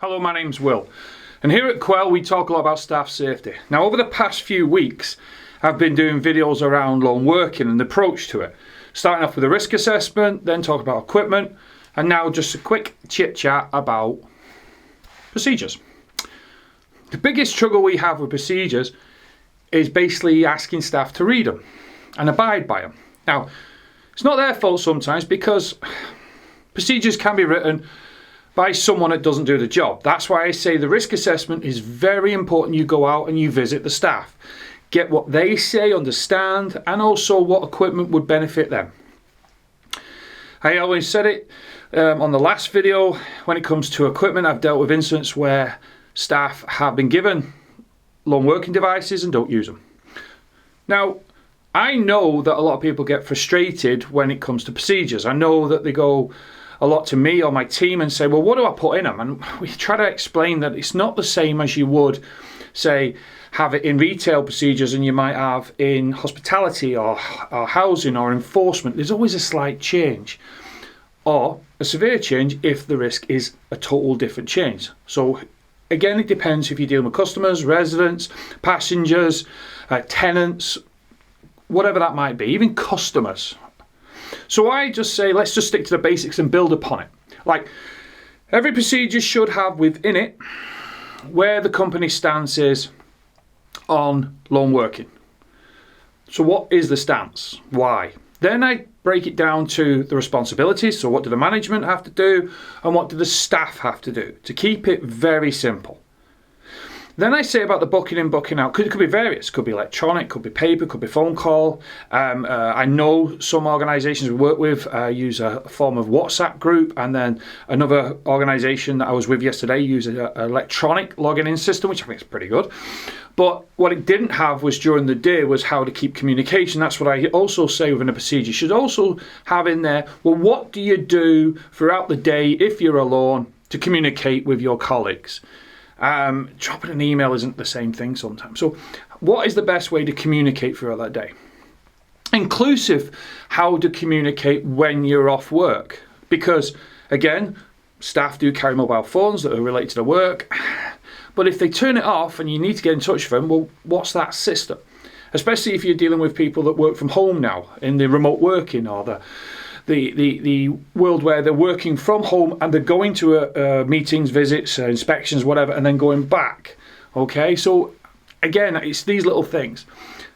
Hello, my name's Will, and here at Quell we talk a lot about staff safety. Now, over the past few weeks I've been doing videos around lone working and the approach to it, starting off with a risk assessment, then talk about equipment, and now just a quick chit chat about procedures. The biggest struggle we have with procedures is basically asking staff to read them and abide by them. Now, it's not their fault sometimes, because procedures can be written by someone that doesn't do the job. That's why I say the risk assessment is very important. You go out and you visit the staff, get what they say, understand, and also what equipment would benefit them. I always said it on the last video, when it comes to equipment, I've dealt with incidents where staff have been given lone working devices and don't use them. Now, I know that a lot of people get frustrated when it comes to procedures. I know that they go a lot to me or my team and say, well, what do I put in them? And we try to explain that it's not the same as you would, say, have it in retail procedures and you might have in hospitality or housing or enforcement. There's always a slight change, or a severe change if the risk is a total different change. So again, it depends if you're dealing with customers, residents, passengers, tenants, whatever that might be, even customers. So I just say, let's just stick to the basics and build upon it. Like, every procedure should have within it where the company stance is on lone working. So what is the stance? Why? Then I break it down to the responsibilities. So what do the management have to do and what do the staff have to do, to keep it very simple. Then I say about the booking in, booking out. It could be various. Could be electronic, could be paper, could be phone call. I know some organisations we work with use a form of WhatsApp group, and then another organisation that I was with yesterday use an electronic login in system, which I think is pretty good. But what it didn't have was during the day was how to keep communication. That's what I also say within a procedure. You should also have in there, well, what do you do throughout the day if you're alone to communicate with your colleagues? Dropping an email isn't the same thing sometimes. So what is the best way to communicate throughout that day? Inclusive, how to communicate when you're off work. Because again, staff do carry mobile phones that are related to their work. But if they turn it off and you need to get in touch with them, well, what's that system? Especially if you're dealing with people that work from home now, in the remote working or the world where they're working from home and they're going to meetings, visits, inspections, whatever, and then going back. Okay, so again, it's these little things.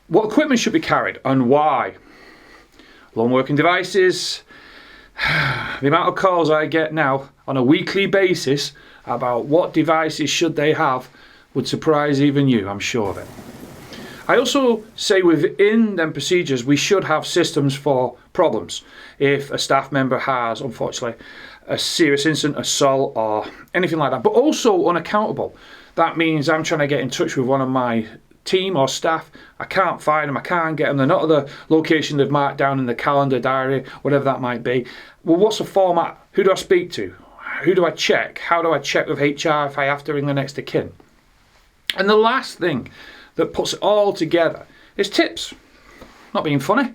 What equipment should be carried and why? Lone working devices. The amount of calls I get now on a weekly basis about what devices should they have would surprise even you, I'm sure of it. I also say within them procedures, we should have systems for problems. If a staff member has, unfortunately, a serious incident, assault or anything like that, but also unaccountable. That means I'm trying to get in touch with one of my team or staff. I can't find them, I can't get them. They're not at the location they've marked down in the calendar, diary, whatever that might be. Well, what's the format? Who do I speak to? Who do I check? How do I check with HR if I have to ring the next of kin? And the last thing that puts it all together is tips. Not being funny.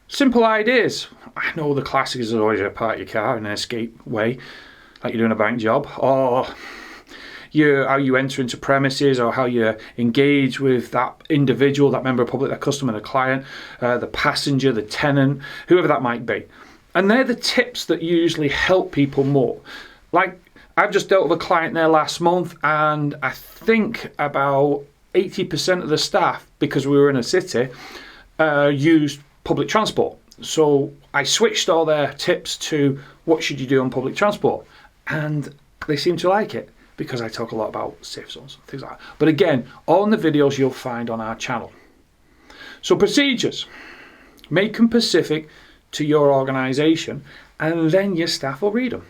Simple ideas. I know the classic is always a park your car in an escape way, like you're doing a bank job, or how you enter into premises, or how you engage with that individual, that member of public, that customer, the client, the passenger, the tenant, whoever that might be. And they're the tips that usually help people more. Like, I've just dealt with a client there last month, and I think about 80% of the staff, because we were in a city, used public transport. So I switched all their tips to what should you do on public transport, and they seem to like it because I talk a lot about safe zones, things like that. But again, all in the videos you'll find on our channel. So procedures, make them specific to your organisation, and then your staff will read them.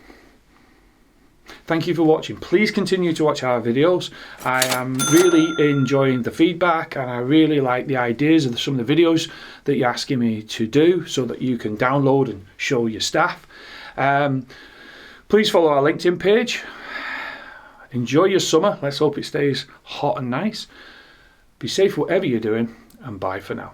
Thank you for watching. Please continue to watch our videos. I am really enjoying the feedback, and I really like the ideas of some of the videos that you're asking me to do so that you can download and show your staff. Please follow our LinkedIn page. Enjoy your summer. Let's hope it stays hot and nice. Be safe whatever you're doing, and bye for now.